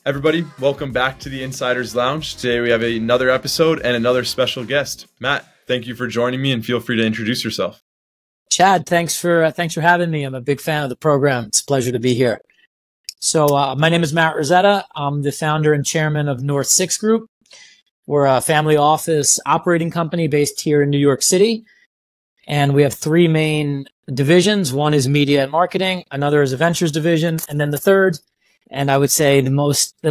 Everybody, welcome back to the Insiders Lounge. Today we have another episode and another special guest. Matt, thank you for joining me and feel free to introduce yourself. Chad, thanks for having me. I'm a big fan of the program. It's a pleasure to be here. So my name is Matt Rizzetta. I'm the founder and chairman of North 6 Group. We're a family office operating company based here in New York City. And we have three main divisions. One is media and marketing. Another is a ventures division. And then the third, and I would say the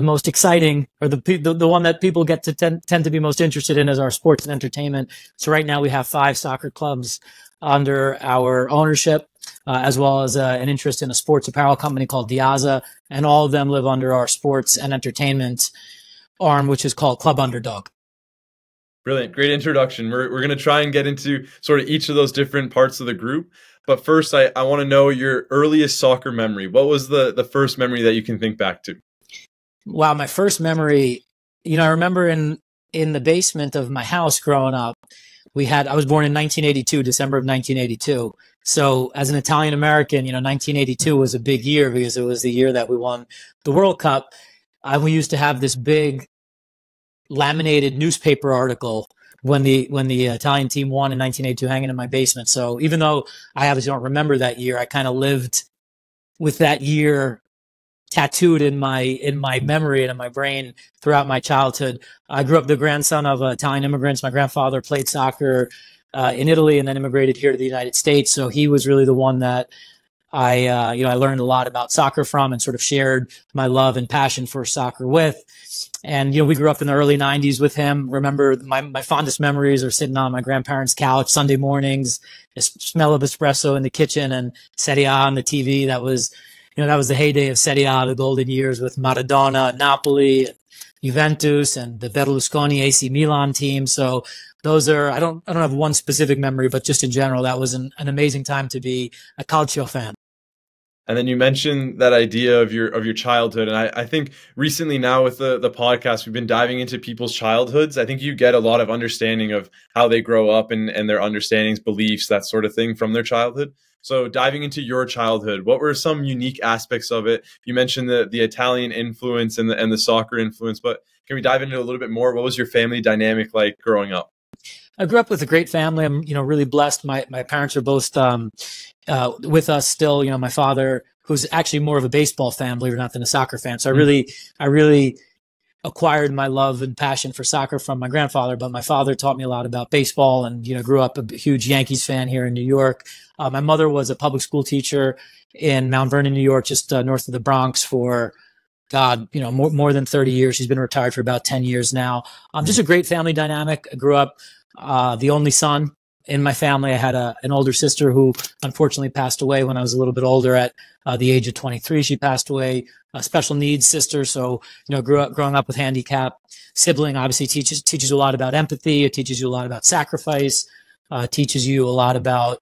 most exciting, or the one that people get to tend to be most interested in, is our sports and entertainment. So right now we have 5 soccer clubs under our ownership, as well as an interest in a sports apparel company called Diaza, and all of them live under our sports and entertainment arm, which is called Club Underdog. Brilliant. Great introduction. We're going to try and get into sort of each of those different parts of the group. But first, I want to know your earliest soccer memory. What was the first memory that you can think back to? Wow, my first memory, I remember in the basement of my house growing up, I was born in 1982, December of 1982. So as an Italian American, 1982 was a big year because it was the year that we won the World Cup. We used to have this big laminated newspaper article when the Italian team won in 1982 hanging in my basement. So even though I obviously don't remember that year, I kind of lived with that year tattooed in my memory and in my brain throughout my childhood. I grew up the grandson of Italian immigrants. My grandfather played soccer in Italy and then immigrated here to the United States. So he was really the one that I learned a lot about soccer from and sort of shared my love and passion for soccer with. And, we grew up in the early 90s with him. Remember, my fondest memories are sitting on my grandparents' couch Sunday mornings, the smell of espresso in the kitchen and Serie A on the TV. That was the heyday of Serie A, the golden years with Maradona, Napoli, Juventus, and the Berlusconi AC Milan team. So those are, I don't have one specific memory, but just in general, that was an amazing time to be a calcio fan. And then you mentioned that idea of your childhood. And I think recently now with the podcast, we've been diving into people's childhoods. I think you get a lot of understanding of how they grow up and their understandings, beliefs, that sort of thing from their childhood. So diving into your childhood, what were some unique aspects of it? You mentioned the Italian influence and the soccer influence, but can we dive into a little bit more? What was your family dynamic like growing up? I grew up with a great family. I'm, really blessed. My parents are both with us still. My father, who's actually more of a baseball fan, believe it or not, than a soccer fan. So I really acquired my love and passion for soccer from my grandfather. But my father taught me a lot about baseball, and grew up a huge Yankees fan here in New York. My mother was a public school teacher in Mount Vernon, New York, just north of the Bronx for more than 30 years. She's been retired for about 10 years now. Just a great family dynamic. I grew up the only son in my family. I had an older sister who unfortunately passed away when I was a little bit older. At the age of 23, she passed away. A special needs sister. So, growing up with handicap. Sibling obviously teaches you a lot about empathy. It teaches you a lot about sacrifice. Teaches you a lot about,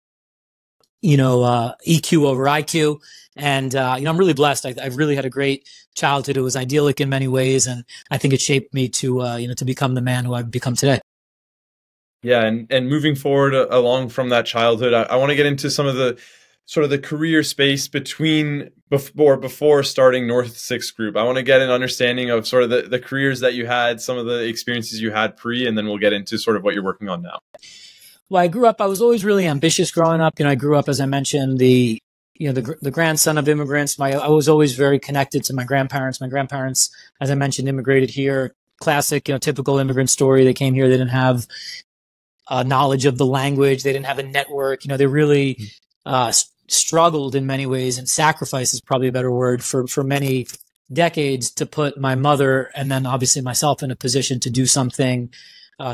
EQ over IQ. And, I'm really blessed. I've really had a great childhood. It was idyllic in many ways. And I think it shaped me to become the man who I've become today. Yeah. And moving forward along from that childhood, I want to get into some of the sort of the career space before starting North 6 Group. I want to get an understanding of sort of the careers that you had, some of the experiences you had and then we'll get into sort of what you're working on now. Well, I was always really ambitious growing up. I grew up, as I mentioned, the grandson of immigrants. I was always very connected to my grandparents. My grandparents, as I mentioned, immigrated here. Classic, typical immigrant story. They came here. They didn't have knowledge of the language. They didn't have a network. They really struggled in many ways, and sacrifice is probably a better word, for many decades to put my mother and then obviously myself in a position to do something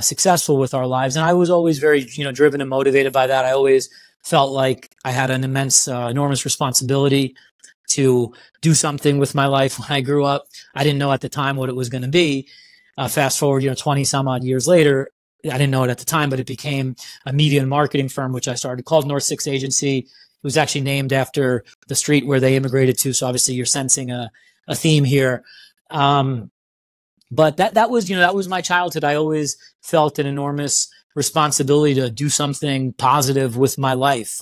successful with our lives. And I was always very, driven and motivated by that. I always felt like I had an enormous responsibility to do something with my life when I grew up. I didn't know at the time what it was going to be. Fast forward, 20 some odd years later, I didn't know it at the time, but it became a media and marketing firm, which I started, called North 6 Agency. It was actually named after the street where they immigrated to. So obviously you're sensing a theme here. But that was my childhood. I always felt an enormous responsibility to do something positive with my life,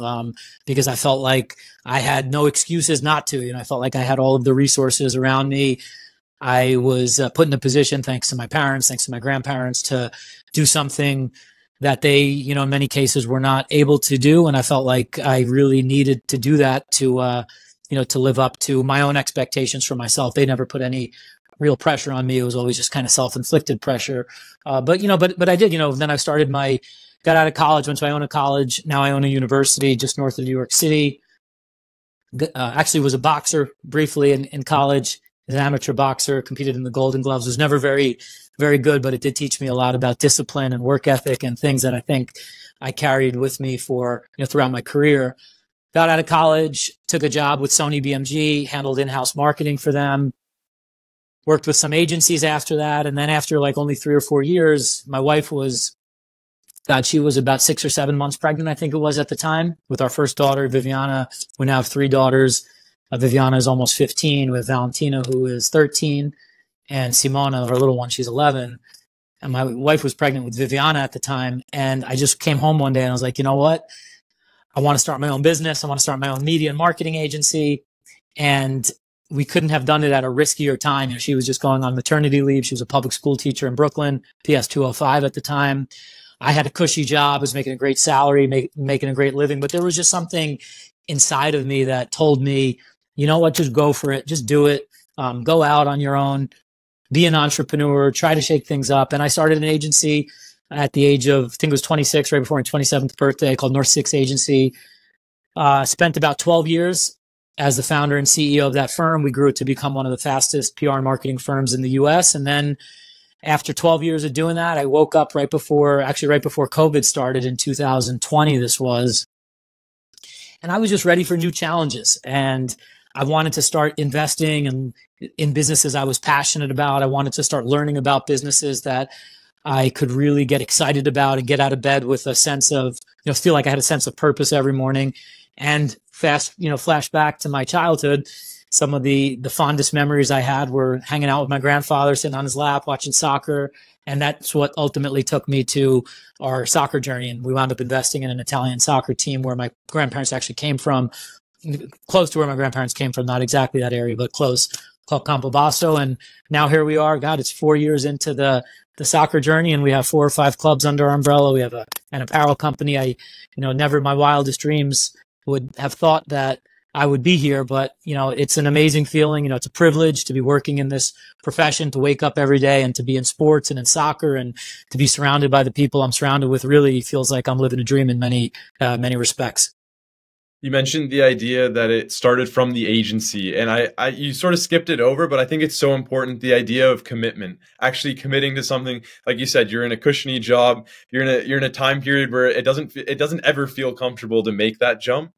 because I felt like I had no excuses not to. I felt like I had all of the resources around me. I was put in a position, thanks to my parents, thanks to my grandparents, to do something that they, in many cases were not able to do. And I felt like I really needed to do that to, to live up to my own expectations for myself. They never put any real pressure on me. It was always just kind of self-inflicted pressure. But I did, then I got out of college, went to my own college. Now I own a university just north of New York City. Actually was a boxer briefly in college, as an amateur boxer, competed in the Golden Gloves, was never very, very good, but it did teach me a lot about discipline and work ethic and things that I think I carried with me for, throughout my career. Got out of college, took a job with Sony BMG, handled in-house marketing for them, worked with some agencies after that. And then after like only 3 or 4 years, my wife she was about 6 or 7 months pregnant, I think it was at the time, with our first daughter, Viviana. We now have 3 daughters. Viviana is almost 15, with Valentina, who is 13, and Simona, our little one, she's 11. And my wife was pregnant with Viviana at the time. And I just came home one day and I was like, you know what? I want to start my own business. I want to start my own media and marketing agency. And we couldn't have done it at a riskier time. She was just going on maternity leave. She was a public school teacher in Brooklyn, PS 205 at the time. I had a cushy job, was making a great salary, making a great living, but there was just something inside of me that told me, you know what, just go for it, just do it, go out on your own, be an entrepreneur, try to shake things up. And I started an agency at the age of, I think it was 26, right before my 27th birthday, called North 6 Agency. Spent about 12 years as the founder and CEO of that firm. We grew it to become one of the fastest PR and marketing firms in the US. And then after 12 years of doing that, I woke up right before COVID started in 2020, this was. And I was just ready for new challenges. And I wanted to start investing in businesses I was passionate about. I wanted to start learning about businesses that I could really get excited about and get out of bed with a sense of, feel like I had a sense of purpose every morning. And flash back to my childhood. Some of the fondest memories I had were hanging out with my grandfather, sitting on his lap, watching soccer. And that's what ultimately took me to our soccer journey. And we wound up investing in an Italian soccer team where my grandparents actually came from, close to where my grandparents came from, not exactly that area, but close, called Campobasso. And now here we are. God, it's 4 years into the soccer journey, and we have 4 or 5 clubs under our umbrella. We have an apparel company. Never in my wildest dreams would have thought that I would be here, but it's an amazing feeling. It's a privilege to be working in this profession, to wake up every day and to be in sports and in soccer and to be surrounded by the people I'm surrounded with. Really feels like I'm living a dream in many respects. You mentioned the idea that it started from the agency, and you sort of skipped it over, but I think it's so important, the idea of commitment, actually committing to something. Like you said, you're in a cushiony job, you're in a time period where it doesn't ever feel comfortable to make that jump.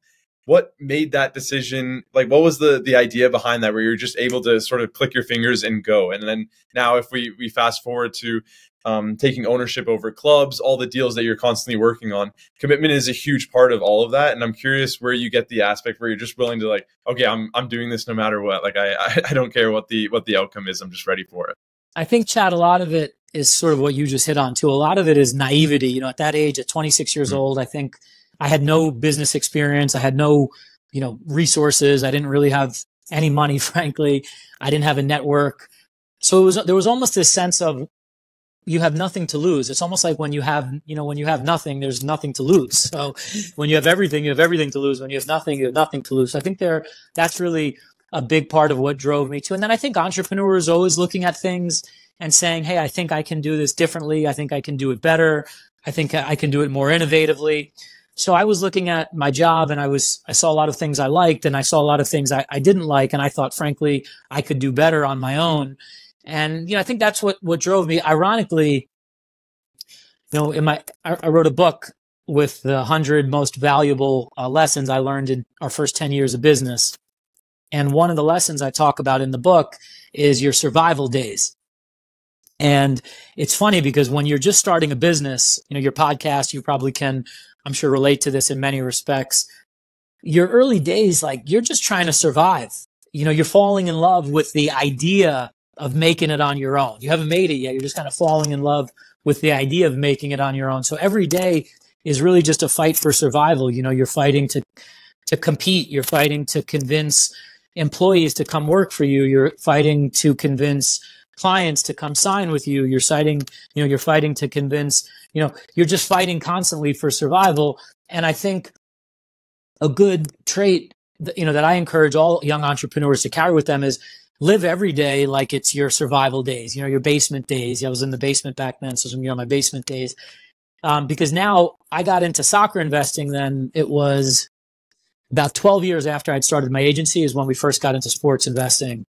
What made that decision? Like, what was the idea behind that, where you're just able to sort of click your fingers and go? And then now if we fast forward to taking ownership over clubs, all the deals that you're constantly working on, commitment is a huge part of all of that. And I'm curious where you get the aspect where you're just willing to, like, okay, I'm doing this no matter what. Like, I don't care what the outcome is. I'm just ready for it. I think, Chad, a lot of it is sort of what you just hit on too. A lot of it is naivety. At that age, at 26 years old, I think I had no business experience. I had no, resources. I didn't really have any money, frankly. I didn't have a network. So there was almost this sense of, you have nothing to lose. It's almost like when you have nothing, there's nothing to lose. So when you have everything, you have everything to lose. When you have nothing, you have nothing to lose. So I think that's really a big part of what drove me to. And then I think entrepreneurs are always looking at things and saying, hey, I think I can do this differently. I think I can do it better. I think I can do it more innovatively. So I was looking at my job and I saw a lot of things I liked and I saw a lot of things I didn't like. And I thought, frankly, I could do better on my own. And, I think that's what drove me. Ironically, I wrote a book with the 100 most valuable lessons I learned in our first 10 years of business. And one of the lessons I talk about in the book is your survival days. And it's funny because when you're just starting a business, your podcast, you probably can, I'm sure, relate to this in many respects. Your early days, like, you're just trying to survive. You're falling in love with the idea of making it on your own. You haven't made it yet. You're just kind of falling in love with the idea of making it on your own. So every day is really just a fight for survival. You're fighting to compete. You're fighting to convince employees to come work for you. You're fighting to convince clients to come sign with you. You're fighting to convince, you're just fighting constantly for survival. And I think a good trait that I encourage all young entrepreneurs to carry with them is live every day like it's your survival days, your basement days. I was in the basement back then, so my basement days. Because now I got into soccer investing, then it was about 12 years after I'd started my agency is when we first got into sports investing.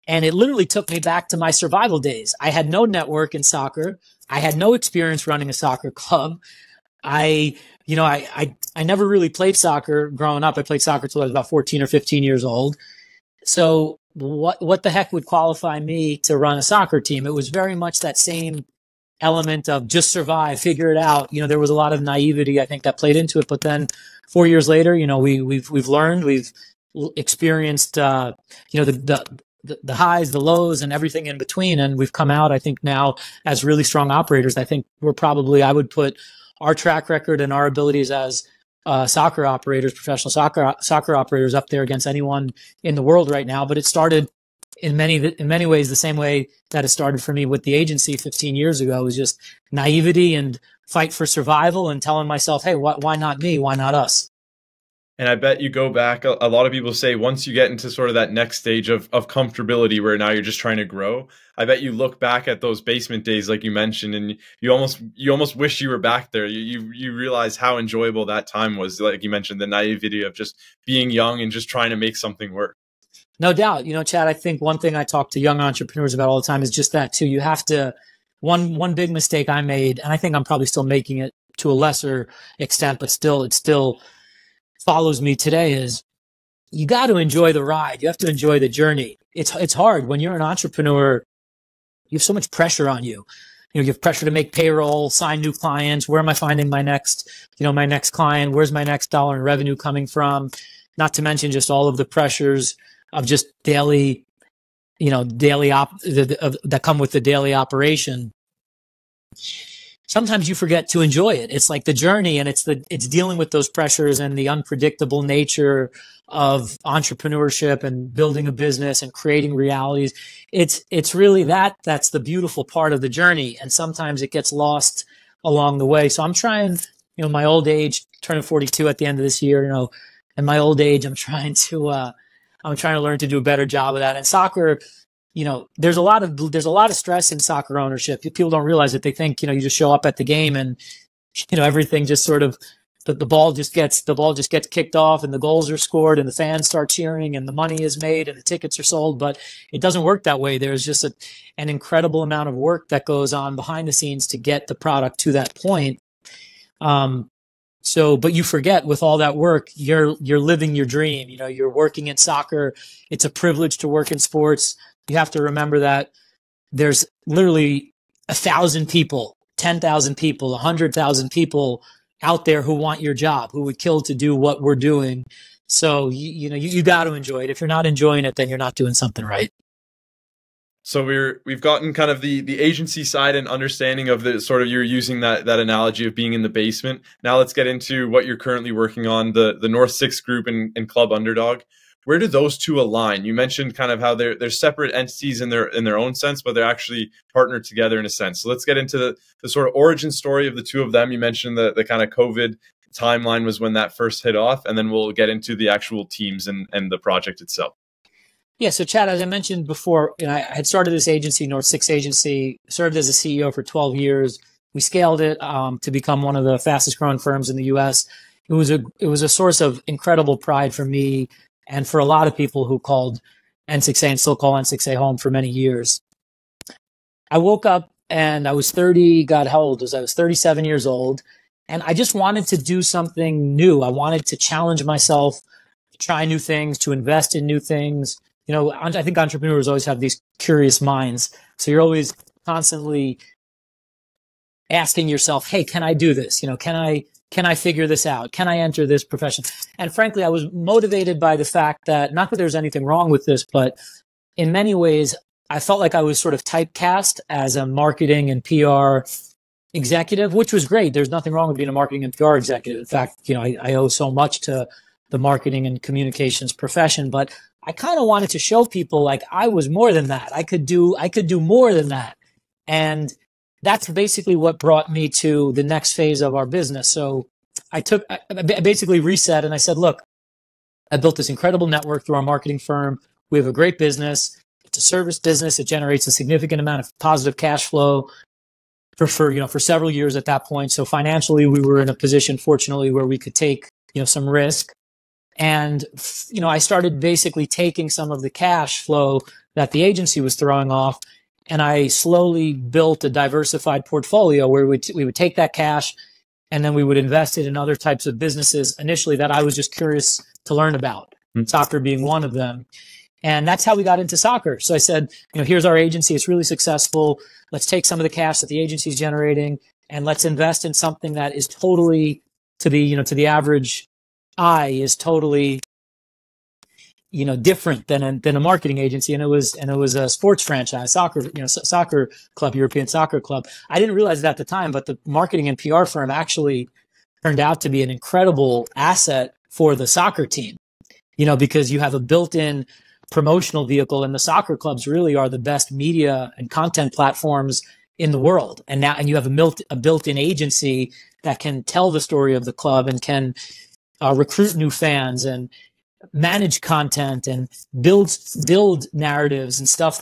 And it literally took me back to my survival days. I had no network in soccer. I had no experience running a soccer club. I never really played soccer growing up. I played soccer till I was about 14 or 15 years old. So what the heck would qualify me to run a soccer team? It was very much that same element of just survive, figure it out. There was a lot of naivety, I think, that played into it. But then 4 years later, we've learned, we've experienced, the highs, the lows, and everything in between. And we've come out, I think, now as really strong operators. I think I would put our track record and our abilities as soccer operators, professional soccer operators, up there against anyone in the world right now. But it started in many ways the same way that it started for me with the agency 15 years ago. It was just naivety and fight for survival and telling myself, hey, why not me? Why not us? And I bet you go back, a lot of people say once you get into sort of that next stage of comfortability where now you're just trying to grow, I bet you look back at those basement days like you mentioned, and you almost wish you were back there. You realize how enjoyable that time was. Like you mentioned, the naivety of just being young and just trying to make something work. No doubt. Chad, I think one thing I talk to young entrepreneurs about all the time is just that too. You have to, one big mistake I made, and I think I'm probably still making it to a lesser extent, but it still follows me today, is you got to enjoy the ride. You have to enjoy the journey. It's hard when you're an entrepreneur. You have so much pressure on you. You have pressure to make payroll, sign new clients. Where am I finding my next client? Where's my next dollar in revenue coming from? Not to mention just all of the pressures of just that come with the daily operation. Sometimes you forget to enjoy it. It's like the journey, and it's dealing with those pressures and the unpredictable nature of entrepreneurship and building a business and creating realities. It's really that's the beautiful part of the journey. And sometimes it gets lost along the way. So I'm trying, my old age, turning 42 at the end of this year, in my old age, I'm trying to learn to do a better job of that. And soccer, there's a lot of stress in soccer ownership. People don't realize it. They think, you just show up at the game and, everything just sort of, the ball just gets kicked off and the goals are scored and the fans start cheering and the money is made and the tickets are sold. But it doesn't work that way. There's just an incredible amount of work that goes on behind the scenes to get the product to that point. But you forget, with all that work, you're living your dream. You're working in soccer. It's a privilege to work in sports. You have to remember that there's literally 1,000 people, 10,000 people, 100,000 people out there who want your job, who would kill to do what we're doing. So, you got to enjoy it. If you're not enjoying it, then you're not doing something right. So we've gotten kind of the agency side and understanding of the sort of, you're using that analogy of being in the basement. Now let's get into what you're currently working on, the North 6 group and Club Underdog. Where do those two align? You mentioned kind of how they're separate entities in their own sense, but they're actually partnered together in a sense. So let's get into the sort of origin story of the two of them. You mentioned the kind of COVID timeline was when that first hit off, and then we'll get into the actual teams and the project itself. Yeah. So Chad, as I mentioned before, I had started this agency, North 6 Agency, served as a CEO for 12 years. We scaled it to become one of the fastest growing firms in the US. It was a source of incredible pride for me and for a lot of people who called N6A and still call N6A home for many years. I woke up and I was 30, God, how old was I? I was 37 years old. And I just wanted to do something new. I wanted to challenge myself, to try new things, to invest in new things. I think entrepreneurs always have these curious minds. So you're always constantly asking yourself, hey, can I do this? Can I figure this out? Can I enter this profession? And frankly, I was motivated by the fact that, not that there's anything wrong with this, but in many ways, I felt like I was sort of typecast as a marketing and PR executive, which was great. There's nothing wrong with being a marketing and PR executive. In fact, I owe so much to the marketing and communications profession. But I kind of wanted to show people like I was more than that. I could do more than that. And that's basically what brought me to the next phase of our business. So I basically reset and I said, look, I built this incredible network through our marketing firm. We have a great business. It's a service business. It generates a significant amount of positive cash flow for several years at that point. So financially, we were in a position, fortunately, where we could take, some risk. And, I started basically taking some of the cash flow that the agency was throwing off, and I slowly built a diversified portfolio where we would take that cash and then we would invest it in other types of businesses initially that I was just curious to learn about, soccer being one of them. And that's how we got into soccer. So I said, here's our agency. It's really successful. Let's take some of the cash that the agency is generating and let's invest in something that is totally to the average eye is totally, different than a marketing agency. And it was a sports franchise, soccer club, European soccer club. I didn't realize it at the time, but the marketing and PR firm actually turned out to be an incredible asset for the soccer team, because you have a built-in promotional vehicle, and the soccer clubs really are the best media and content platforms in the world. And you have a built-in agency that can tell the story of the club and can recruit new fans and manage content and build narratives and stuff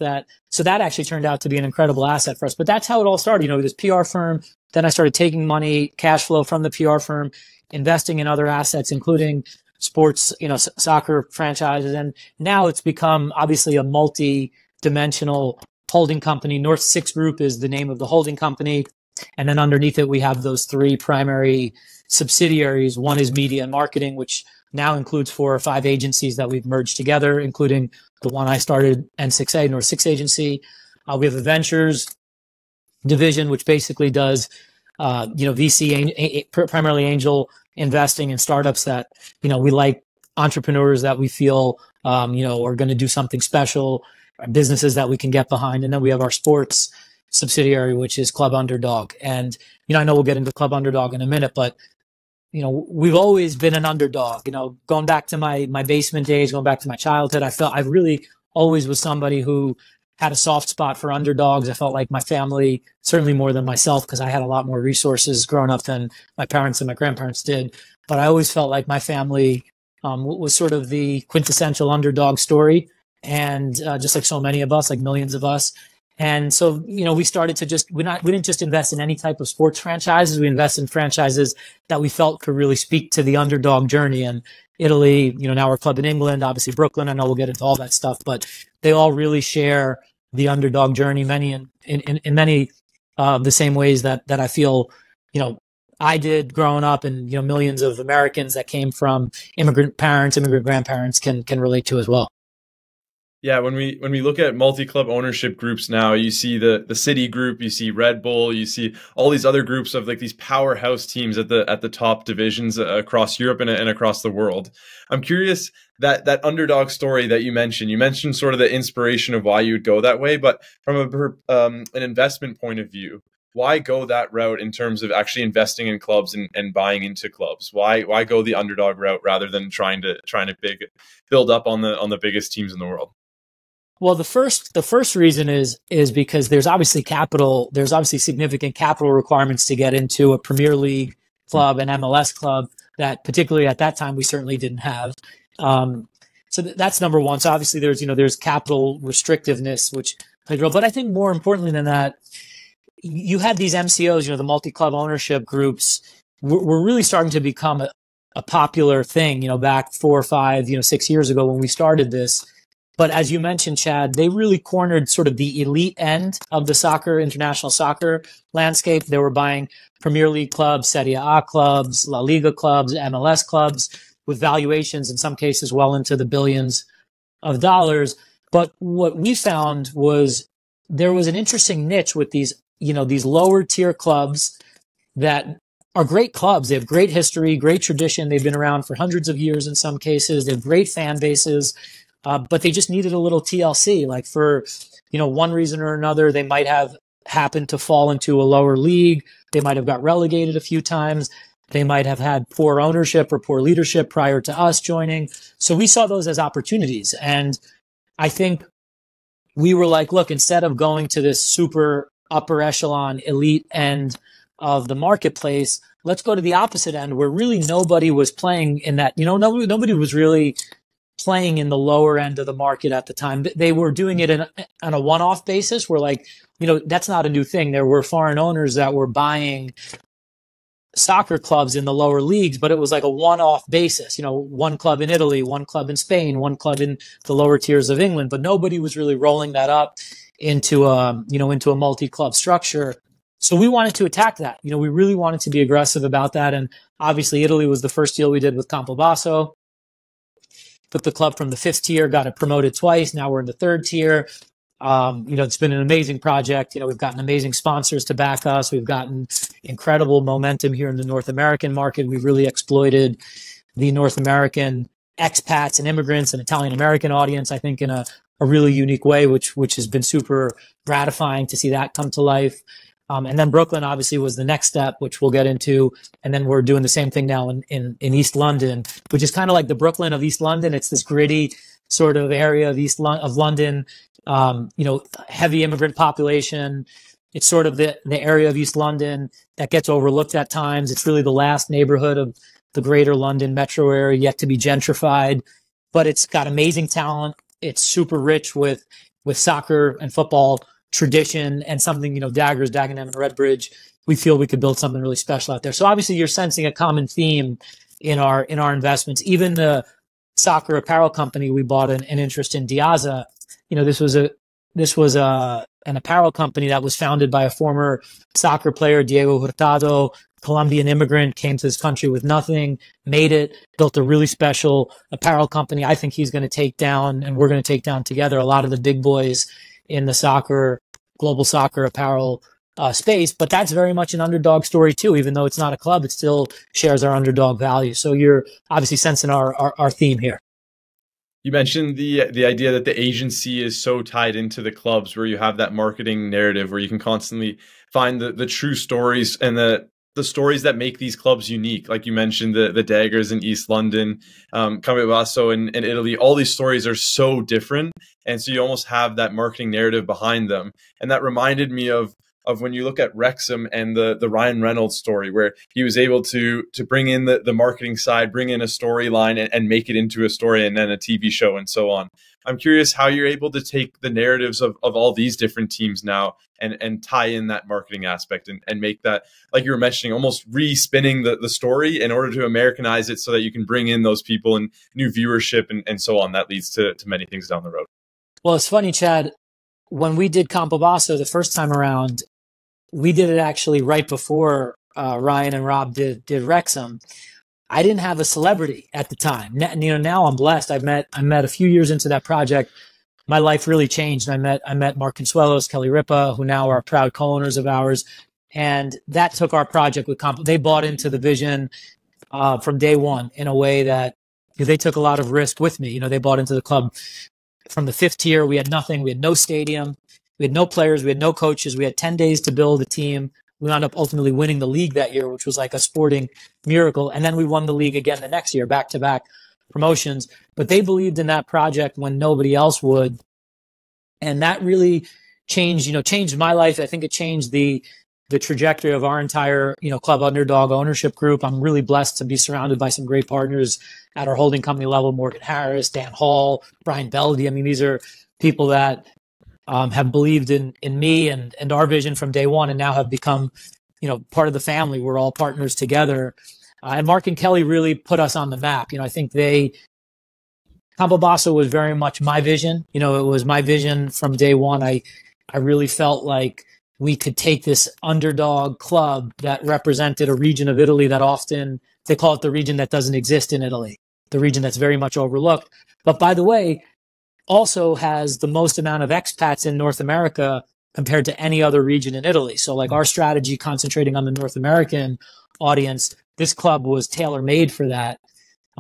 so that actually turned out to be an incredible asset for us. But that's how it all started, with this PR firm. Then I started taking money, cash flow from the PR firm, investing in other assets, including sports, soccer franchises. And now it's become obviously a multi-dimensional holding company. North Six Group is the name of the holding company. And then underneath it, we have those three primary subsidiaries. One is media and marketing, which now includes 4 or 5 agencies that we've merged together, including the one I started, N6A, North Six Agency. We have a ventures division, which basically does, VC, primarily angel investing in startups that, we like, entrepreneurs that we feel, are going to do something special, businesses that we can get behind. And then we have our sports subsidiary, which is Club Underdog. And, I know we'll get into Club Underdog in a minute, but, we've always been an underdog, going back to my basement days, going back to my childhood. I really always was somebody who had a soft spot for underdogs. I felt like my family, certainly more than myself, because I had a lot more resources growing up than my parents and my grandparents did. But I always felt like my family was sort of the quintessential underdog story. And just like so many of us, like millions of us. And so, we started to we didn't just invest in any type of sports franchises. We invest in franchises that we felt could really speak to the underdog journey. And Italy, now we're club in England, obviously Brooklyn. I know we'll get into all that stuff, but they all really share the underdog journey, many in many the same ways that I feel, I did growing up, and millions of Americans that came from immigrant parents, immigrant grandparents can relate to as well. Yeah, when we look at multi-club ownership groups now, you see the City Group, you see Red Bull, you see all these other groups of like these powerhouse teams at the top divisions across Europe and across the world. I'm curious that underdog story that you mentioned sort of the inspiration of why you would go that way, but from an investment point of view, why go that route in terms of actually investing in clubs and buying into clubs? Why go the underdog route rather than trying to build up on the biggest teams in the world? Well, the first reason is because there's obviously significant capital requirements to get into a Premier League club, an MLS club, that particularly at that time we certainly didn't have. So that's number one. So obviously there's capital restrictiveness, which played a role. But I think more importantly than that, you had these MCOs, the multi-club ownership groups, were really starting to become a popular thing, back 4 or 5, 6 years ago when we started this. But as you mentioned, Chad, they really cornered sort of the elite end of the international soccer landscape. They were buying Premier League clubs, Serie A clubs, La Liga clubs, MLS clubs with valuations in some cases well into the billions of dollars. But what we found was there was an interesting niche with these lower tier clubs that are great clubs. They have great history, great tradition. They've been around for hundreds of years in some cases. They have great fan bases. But they just needed a little TLC, like for, one reason or another, they might have happened to fall into a lower league. They might have got relegated a few times. They might have had poor ownership or poor leadership prior to us joining. So we saw those as opportunities. And I think we were like, look, instead of going to this super upper echelon elite end of the marketplace, let's go to the opposite end where really nobody was playing in that, nobody was really playing in the lower end of the market at the time. They were doing it on a one-off basis where, like, that's not a new thing. There were foreign owners that were buying soccer clubs in the lower leagues, but it was like a one-off basis, one club in Italy, one club in Spain, one club in the lower tiers of England, but nobody was really rolling that up into a multi-club structure. So we wanted to attack that. We really wanted to be aggressive about that. And obviously Italy was the first deal we did with Campobasso. Took the club from the 5th tier, got it promoted twice. Now we're in the 3rd tier. It's been an amazing project. We've gotten amazing sponsors to back us. We've gotten incredible momentum here in the North American market. We've really exploited the North American expats and immigrants and Italian American audience, I think, in a really unique way, which has been super gratifying to see that come to life. And then Brooklyn obviously was the next step, which we'll get into. And then we're doing the same thing now in East London, which is kind of like the Brooklyn of East London. It's this gritty sort of area of London, heavy immigrant population. It's sort of the area of East London that gets overlooked at times. It's really the last neighborhood of the greater London metro area yet to be gentrified, but it's got amazing talent. It's super rich with soccer and football tradition and something, Daggers, Dagenham, and Redbridge. We feel we could build something really special out there. So obviously you're sensing a common theme in our investments. Even the soccer apparel company we bought an interest in, Diaza. This was an apparel company that was founded by a former soccer player, Diego Hurtado, Colombian immigrant, came to this country with nothing, made it, built a really special apparel company. I think he's going to take down, and we're going to take down together, a lot of the big boys in the global soccer apparel space. But that's very much an underdog story too. Even though it's not a club, it still shares our underdog value. So you're obviously sensing our theme here. You mentioned the idea that the agency is so tied into the clubs, where you have that marketing narrative where you can constantly find the true stories and the stories that make these clubs unique. Like you mentioned, the Daggers in East London, Campobasso in Italy, all these stories are so different. And so you almost have that marketing narrative behind them. And that reminded me of when you look at Wrexham and the Ryan Reynolds story, where he was able to bring in the marketing side, bring in a storyline and make it into a story and then a TV show and so on. I'm curious how you're able to take the narratives of all these different teams now and tie in that marketing aspect and make that, like you were mentioning, almost re-spinning the story in order to Americanize it so that you can bring in those people and new viewership and so on. That leads to many things down the road. Well, it's funny, Chad, when we did Campobasso the first time around, we did it actually right before Ryan and Rob did Wrexham. I didn't have a celebrity at the time. Now I'm blessed. I met a few years into that project. My life really changed. I met Mark Consuelos, Kelly Ripa, who now are proud co-owners of ours. And that took our project with They bought into the vision from day one in a way that they took a lot of risk with me. They bought into the club from the 5th tier. We had nothing. We had no stadium. We had no players. We had no coaches. We had 10 days to build a team. We wound up ultimately winning the league that year, which was like a sporting miracle. And then we won the league again the next year, back-to-back promotions. But they believed in that project when nobody else would. And that really changed my life. I think it changed the trajectory of our entire, Club Underdog ownership group. I'm really blessed to be surrounded by some great partners at our holding company level, Morgan Harris, Dan Hall, Brian Beldy. I mean, these are people that have believed in me and our vision from day one, and now have become, part of the family. We're all partners together. And Mark and Kelly really put us on the map. I think Campobasso was very much my vision. It was my vision from day one. I really felt like we could take this underdog club that represented a region of Italy that often, they call it the region that doesn't exist in Italy, the region that's very much overlooked. But by the way, also has the most amount of expats in North America compared to any other region in Italy. So like our strategy concentrating on the North American audience, this club was tailor-made for that.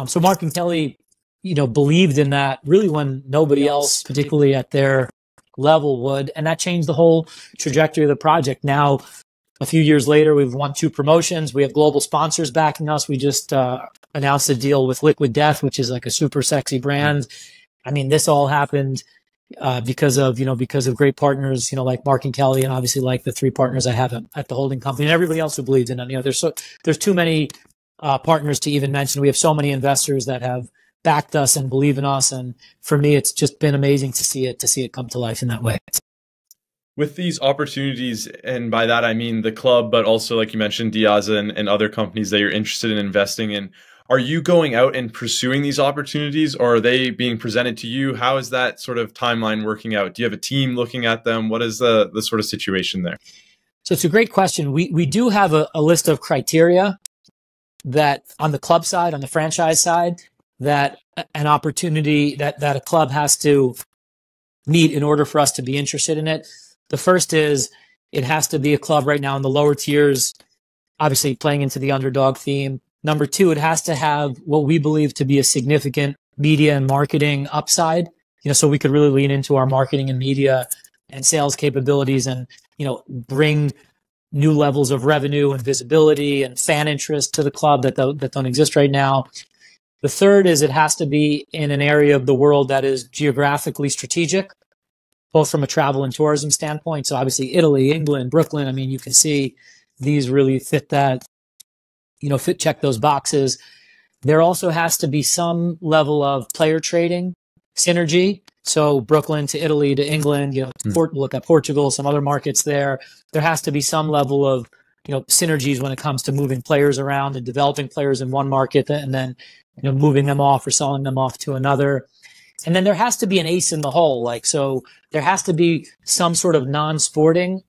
So Mark and Kelly, believed in that really when nobody else, particularly at their level, would. And that changed the whole trajectory of the project. Now A few years later, we've won 2 promotions. We have global sponsors backing us. We just announced a deal with Liquid Death, which is like a super sexy brand. I mean, this all happened because of great partners, like Mark and Kelly, and obviously like the 3 partners I have at the holding company, and everybody else who believes in it. There's too many partners to even mention. We have so many investors that have backed us and believe in us, and for me, it's just been amazing to see it come to life in that way. With these opportunities, and by that I mean the club, but also like you mentioned, Diaza and other companies that you're interested in investing in, are you going out and pursuing these opportunities, or are they being presented to you? How is that sort of timeline working out? Do you have a team looking at them? What is the sort of situation there? So it's a great question. We do have a list of criteria that on the club side, on the franchise side, that an opportunity that a club has to meet in order for us to be interested in it. The first is it has to be a club right now in the lower tiers, obviously playing into the underdog theme. Number 2, it has to have what we believe to be a significant media and marketing upside, so we could really lean into our marketing and media and sales capabilities and, bring new levels of revenue and visibility and fan interest to the club that don't exist right now. The third is it has to be in an area of the world that is geographically strategic, both from a travel and tourism standpoint. So obviously Italy, England, Brooklyn, I mean, you can see these really fit that, check those boxes. There also has to be some level of player trading synergy. So Brooklyn to Italy to England, look at Portugal, some other markets there. There has to be some level of, synergies when it comes to moving players around and developing players in one market and then, moving them off or selling them off to another. And then there has to be an ace in the hole. So there has to be some sort of non-sporting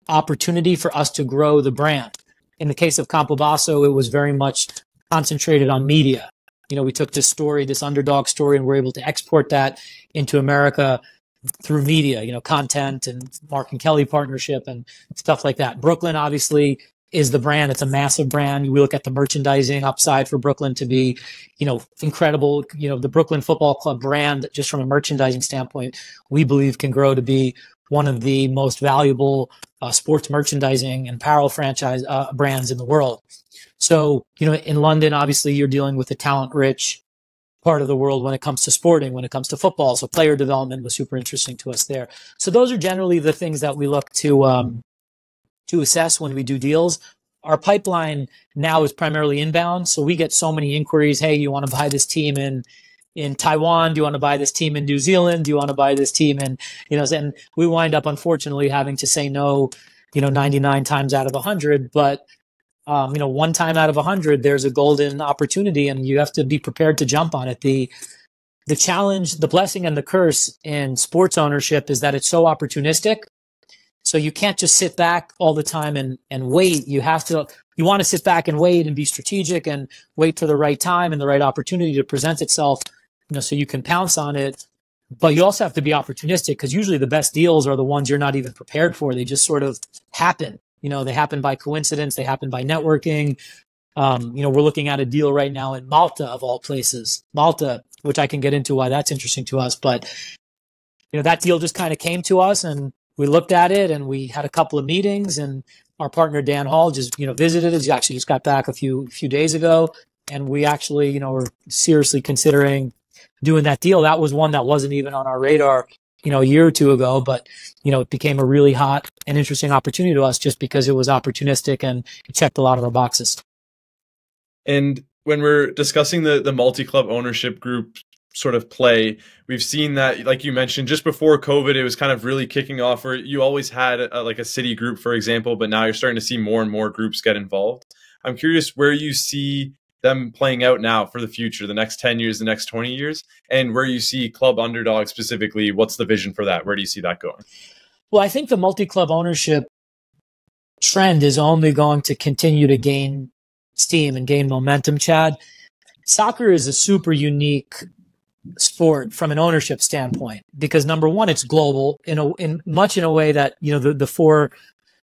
opportunity for us to grow the brand. In the case of Campobasso, it was very much concentrated on media. We took this story, this underdog story, and we're able to export that into America through media, content and Mark and Kelly partnership and stuff like that. Brooklyn obviously is the brand. It's a massive brand. We look at the merchandising upside for Brooklyn to be, incredible. The Brooklyn Football Club brand, just from a merchandising standpoint, we believe can grow to be one of the most valuable sports merchandising and apparel franchise brands in the world. So, in London, obviously you're dealing with a talent-rich part of the world when it comes to sporting, when it comes to football. So player development was super interesting to us there. So those are generally the things that we look to assess when we do deals. Our pipeline now is primarily inbound. So we get so many inquiries. Hey, you want to buy this team in Taiwan? Do you want to buy this team in New Zealand? Do you want to buy this team in, and we wind up unfortunately having to say no, 99 times out of 100, but one time out of 100, there's a golden opportunity and you have to be prepared to jump on it. The challenge, the blessing and the curse in sports ownership is that it's so opportunistic. So you can't just sit back all the time and wait. You want to sit back and wait and be strategic and wait for the right time and the right opportunity to present itself, so you can pounce on it. But you also have to be opportunistic because usually the best deals are the ones you're not even prepared for. They just sort of happen. They happen by coincidence. They happen by networking. We're looking at a deal right now in Malta, of all places. Malta, which I can get into why that's interesting to us. But, that deal just kind of came to us and we looked at it and we had a couple of meetings and our partner, Dan Hall, just, visited us. He actually just got back a few days ago. And we actually, were seriously considering doing that deal. That was one that wasn't even on our radar, a year or two ago, but, it became a really hot and interesting opportunity to us just because it was opportunistic and it checked a lot of our boxes. And when we're discussing the multi-club ownership group sort of play, we've seen that, like you mentioned, just before COVID, it was kind of really kicking off where you always had like a city group, for example, but now you're starting to see more and more groups get involved. I'm curious where you see them playing out now for the future, the next 10 years, the next 20 years, and where you see Club Underdog specifically. What's the vision for that? Where do you see that going? Well, I think the multi-club ownership trend is only going to continue to gain steam and gain momentum, Chad. Soccer is a super unique sport from an ownership standpoint because number one, it's global in a way that, the 4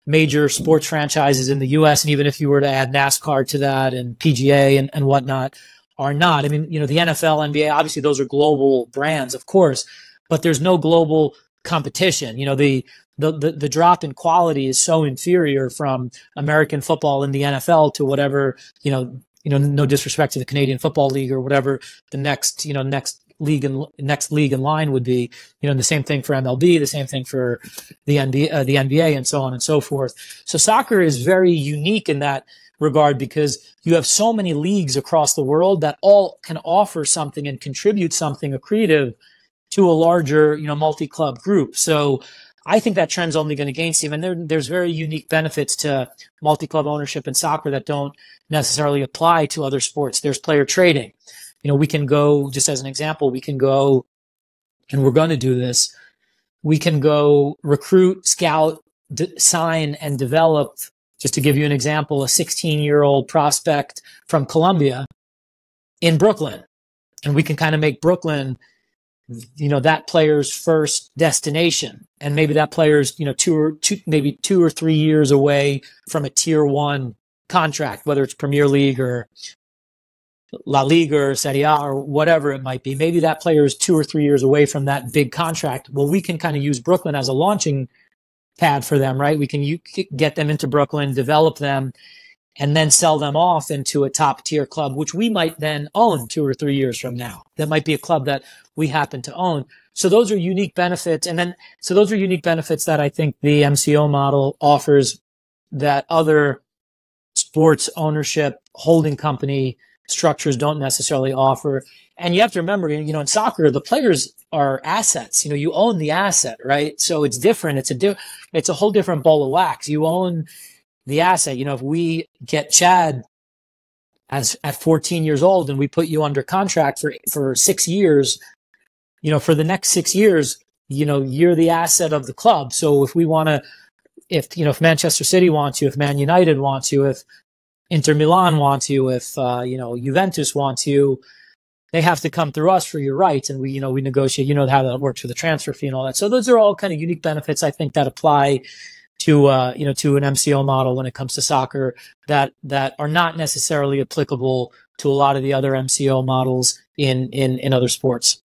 major sports franchises in the US, and even if you were to add NASCAR to that and PGA and whatnot, are not. I mean, the NFL, NBA, obviously those are global brands, of course, but there's no global competition. The drop in quality is so inferior from American football in the NFL to whatever, no disrespect to the Canadian Football League or whatever the next league in line would be. The same thing for MLB, the same thing for the NBA, and so on and so forth. So soccer is very unique in that regard because you have so many leagues across the world that all can offer something and contribute something accretive to a larger, multi-club group. So I think that trend's only going to gain steam. And there's very unique benefits to multi-club ownership in soccer that don't necessarily apply to other sports. There's player trading. We can go, just as an example, we can go, and we're going to do this, we can go recruit, scout, sign, and develop, just to give you an example, a 16-year-old prospect from Colombia in Brooklyn. And we can kind of make Brooklyn, that player's first destination. And maybe that player's, maybe 2 or 3 years away from a tier 1 contract, whether it's Premier League or La Liga or Serie A or whatever it might be. Maybe that player is 2 or 3 years away from that big contract. Well, we can kind of use Brooklyn as a launching pad for them, right? We can get them into Brooklyn, develop them, and then sell them off into a top tier club, which we might then own 2 or 3 years from now. That might be a club that we happen to own. So those are unique benefits. So those are unique benefits that I think the MCO model offers that other sports ownership holding company structures don't necessarily offer. And you have to remember, in soccer, the players are assets. You own the asset, right? So it's different. It's a whole different bowl of wax. You own the asset. If we get Chad at 14 years old and we put you under contract for 6 years, for the next 6 years, you're the asset of the club. So if we want to, if Manchester City wants you, if Man United wants you, if Inter Milan wants you, if Juventus wants you, they have to come through us for your rights, and we negotiate. How that works with the transfer fee and all that. So those are all kind of unique benefits I think that apply to to an MCO model when it comes to soccer that are not necessarily applicable to a lot of the other MCO models in other sports.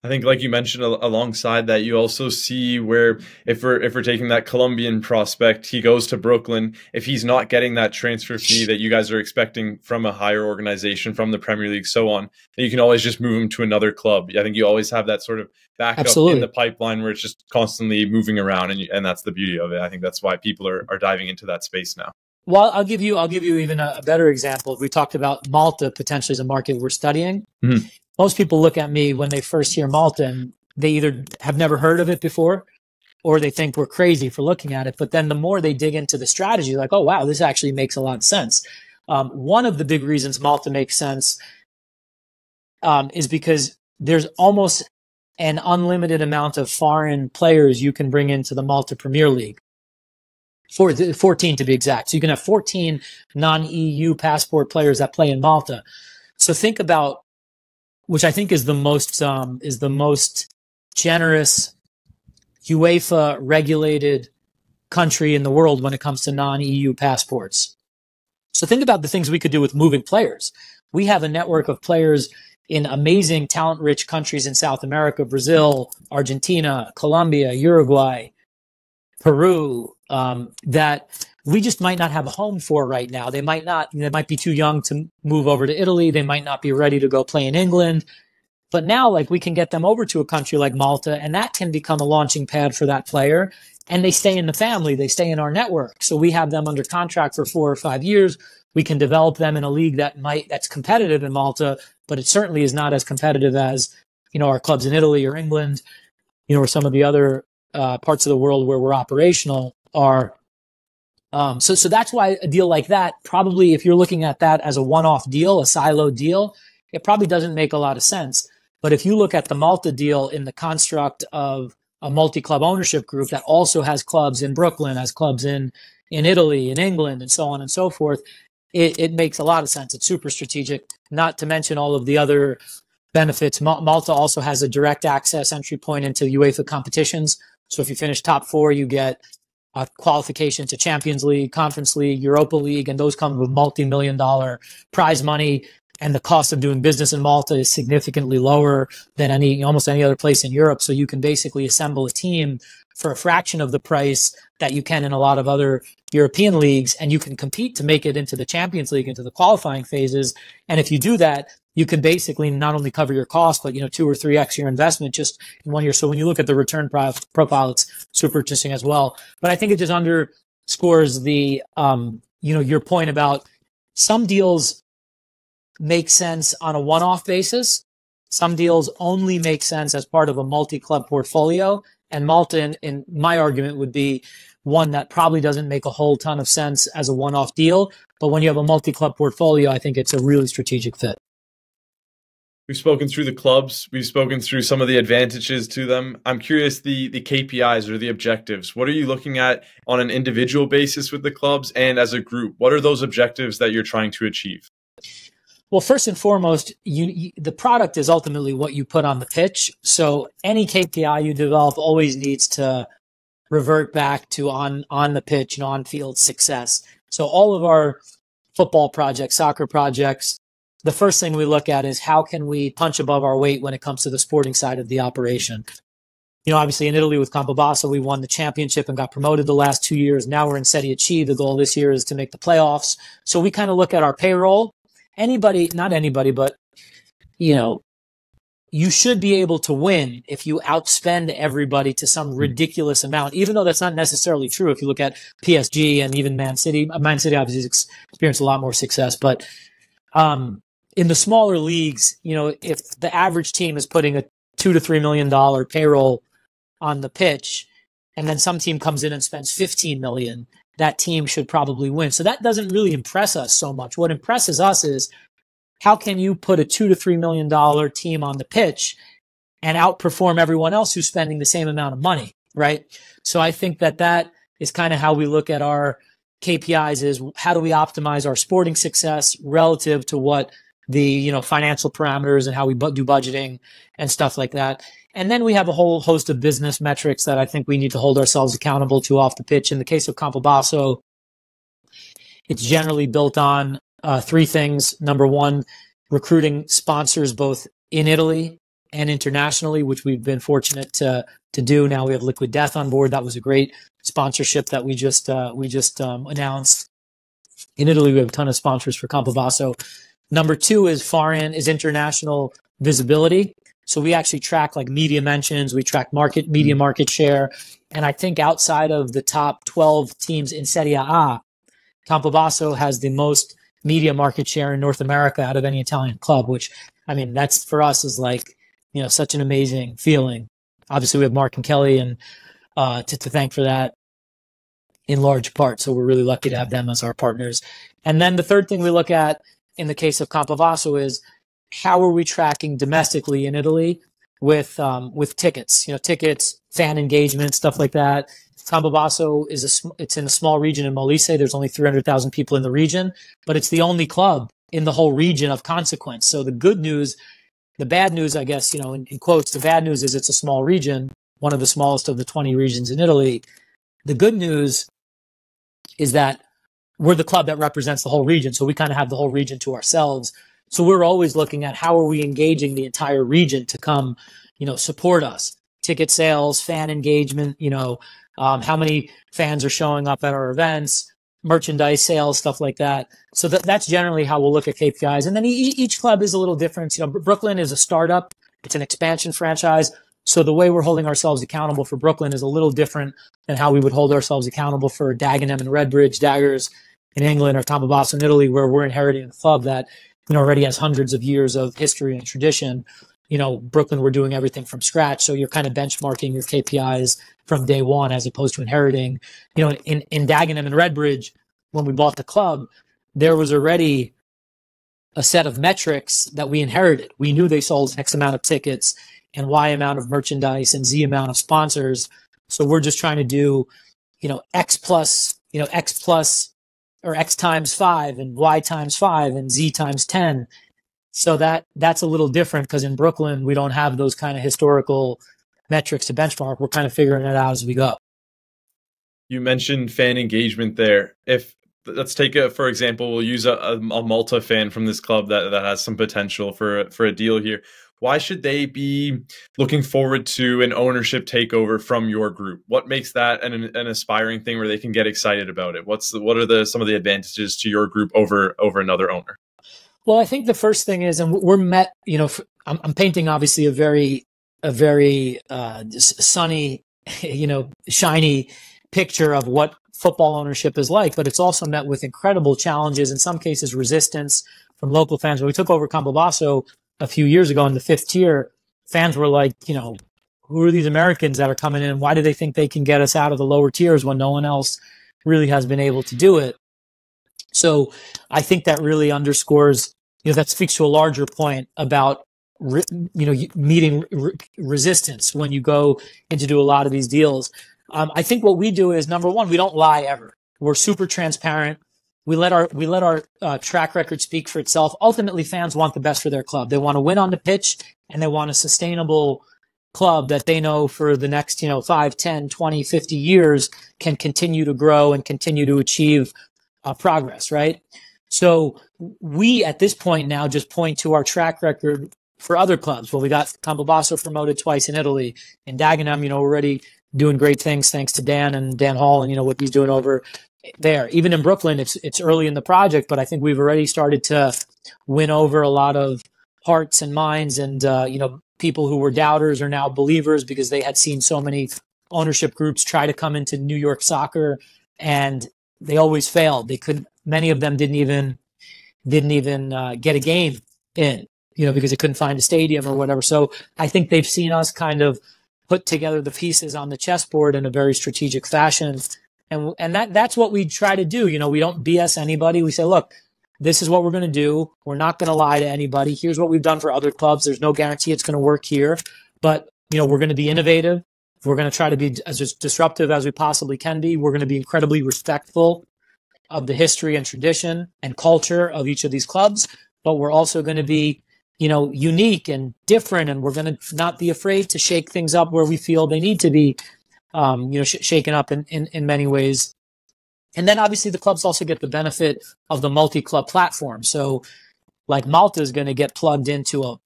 I think, like you mentioned, alongside that, you also see where if we're taking that Colombian prospect, he goes to Brooklyn. If he's not getting that transfer fee that you guys are expecting from a higher organization, from the Premier League, so on, then you can always just move him to another club. I think you always have that sort of backup in the pipeline where it's just constantly moving around, and that's the beauty of it. I think that's why people are diving into that space now. Well, I'll give you even a better example. We talked about Malta potentially as a market we're studying. Mm-hmm. Most people look at me when they first hear Malta and they either have never heard of it before or they think we're crazy for looking at it. But then the more they dig into the strategy, like, oh, wow, this actually makes a lot of sense. One of the big reasons Malta makes sense is because there's almost an unlimited amount of foreign players you can bring into the Malta Premier League. 14 to be exact. So you can have 14 non-EU passport players that play in Malta. So think about, which I think is the most generous UEFA regulated country in the world when it comes to non-EU passports. So think about the things we could do with moving players. We have a network of players in amazing talent-rich countries in South America, Brazil, Argentina, Colombia, Uruguay, Peru, that we just might not have a home for right now. They might be too young to move over to Italy. They might not be ready to go play in England. But now, we can get them over to a country like Malta, and that can become a launching pad for that player. And they stay in the family. They stay in our network. So we have them under contract for 4 or 5 years. We can develop them in a league that's competitive in Malta, but it certainly is not as competitive as, our clubs in Italy or England, or some of the other parts of the world where we're operational are. So that's why a deal like that, probably if you're looking at that as a one-off deal, a silo deal, it probably doesn't make a lot of sense. But if you look at the Malta deal in the construct of a multi-club ownership group that also has clubs in Brooklyn, has clubs in Italy, in England, and so on and so forth, it makes a lot of sense. It's super strategic, not to mention all of the other benefits. Malta also has a direct access entry point into UEFA competitions. So if you finish top 4, you get a qualification to Champions League, Conference League, Europa League, and those come with multi-million-dollar prize money. and the cost of doing business in Malta is significantly lower than almost any other place in Europe. So you can basically assemble a team for a fraction of the price that you can in a lot of other European leagues, and you can compete to make it into the Champions League, into the qualifying phases. And if you do that, you can basically not only cover your cost, but 2 or 3x your investment just in 1 year. So when you look at the return profile, it's super interesting as well. But I think it just underscores the your point about some deals make sense on a one-off basis. Some deals only make sense as part of a multi-club portfolio. And Malta, in my argument, would be one that probably doesn't make a whole ton of sense as a one-off deal. But when you have a multi-club portfolio, I think it's a really strategic fit. We've spoken through the clubs. We've spoken through some of the advantages to them. I'm curious, the KPIs or the objectives. What are you looking at on an individual basis with the clubs and as a group? What are those objectives that you're trying to achieve? Well, first and foremost, the product is ultimately what you put on the pitch. So any KPI you develop always needs to revert back to on the pitch, on-field success. So all of our football projects, soccer projects, the first thing we look at is how can we punch above our weight when it comes to the sporting side of the operation. Obviously in Italy with Campobasso, we won the championship and got promoted the last 2 years. Now we're in Serie C. The goal this year is to make the playoffs. So we kind of look at our payroll. Not anybody, but, you should be able to win if you outspend everybody to some ridiculous amount, even though that's not necessarily true. If you look at PSG and even Man City obviously has experienced a lot more success, but, in the smaller leagues, if the average team is putting a $2 to $3 million payroll on the pitch, and then some team comes in and spends $15 million, that team should probably win. So that doesn't really impress us so much. What impresses us is how can you put a $2 to $3 million team on the pitch and outperform everyone else who's spending the same amount of money, right? So I think that is kind of how we look at our KPIs, is how do we optimize our sporting success relative to what the financial parameters and how we do budgeting and stuff like that. And then we have a whole host of business metrics that I think we need to hold ourselves accountable to off the pitch. In the case of Campobasso, it's generally built on 3 things. Number one, recruiting sponsors both in Italy and internationally, which we've been fortunate to do. Now we have Liquid Death on board. That was a great sponsorship that we just announced. In Italy, we have a ton of sponsors for Campobasso. Number 2 is international visibility. So we actually track like media mentions, we track media market share. And I think outside of the top 12 teams in Serie A, Campobasso has the most media market share in North America out of any Italian club, which, that's for us is like, such an amazing feeling. Obviously we have Mark and Kelly and to thank for that in large part. So we're really lucky to have them as our partners. And then the third thing we look at in the case of Campobasso is how are we tracking domestically in Italy with tickets, tickets, fan engagement, stuff like that. Campobasso it's in a small region in Molise. There's only 300,000 people in the region, but it's the only club in the whole region of consequence. So the bad news, I guess, in quotes, the bad news is it's a small region, one of the smallest of the 20 regions in Italy. The good news is that we're the club that represents the whole region. So we kind of have the whole region to ourselves. So we're always looking at how are we engaging the entire region to come, support us. Ticket sales, fan engagement, how many fans are showing up at our events, merchandise sales, stuff like that. So that's generally how we'll look at KPIs. And then each club is a little different. Brooklyn is a startup. It's an expansion franchise. So the way we're holding ourselves accountable for Brooklyn is a little different than how we would hold ourselves accountable for Dagenham and Redbridge, Daggers in England, or Campobasso in Italy, where we're inheriting a club that already has hundreds of years of history and tradition. Brooklyn, we're doing everything from scratch. So you're kind of benchmarking your KPIs from day one as opposed to inheriting. In Dagenham and Redbridge, when we bought the club, there was already a set of metrics that we inherited. We knew they sold X amount of tickets and Y amount of merchandise and Z amount of sponsors. So we're just trying to do, X plus or X times 5 and Y times 5 and Z times 10. So that's a little different because in Brooklyn, we don't have those kind of historical metrics to benchmark. We're kind of figuring it out as we go. You mentioned fan engagement there. If let's take a, for example, we'll use a Malta fan from this club that has some potential for a deal here. Why should they be looking forward to an ownership takeover from your group? What makes that an aspiring thing where they can get excited about it? What are some of the advantages to your group over another owner? Well, I think the first thing is, and we're met, I'm painting obviously a very sunny, shiny picture of what football ownership is like, but it's also met with incredible challenges, in some cases resistance from local fans. When we took over Campobasso a few years ago in the 5th tier, fans were like, who are these Americans that are coming in? Why do they think they can get us out of the lower tiers when no one else really has been able to do it? So I think that really underscores, that speaks to a larger point about, meeting resistance when you go in to do a lot of these deals. I think what we do is, number one, we don't lie ever. We're super transparent. We let our track record speak for itself. Ultimately, fans want the best for their club. They want to win on the pitch, and they want a sustainable club that they know for the next 5, 10, 20, 50 years can continue to grow and continue to achieve progress, right? So we, at this point now, just point to our track record for other clubs. Well, we got Campobasso promoted twice in Italy. In Dagenham, we're already doing great things thanks to Dan Hall and, what he's doing over there. Even in Brooklyn, it's early in the project, but I think we've already started to win over a lot of hearts and minds, and people who were doubters are now believers because they had seen so many ownership groups try to come into New York soccer, and they always failed. They couldn't. Many of them didn't even get a game in, because they couldn't find a stadium or whatever. So I think they've seen us kind of put together the pieces on the chessboard in a very strategic fashion. And that's what we try to do. We don't BS anybody. We say, look, this is what we're going to do. We're not going to lie to anybody. Here's what we've done for other clubs. There's no guarantee it's going to work here, but we're going to be innovative. We're going to try to be as disruptive as we possibly can be. We're going to be incredibly respectful of the history and tradition and culture of each of these clubs, but we're also going to be, unique and different, and we're going to not be afraid to shake things up where we feel they need to be, shaken up in many ways. And then obviously the clubs also get the benefit of the multi-club platform. So like Malta is going to get plugged into a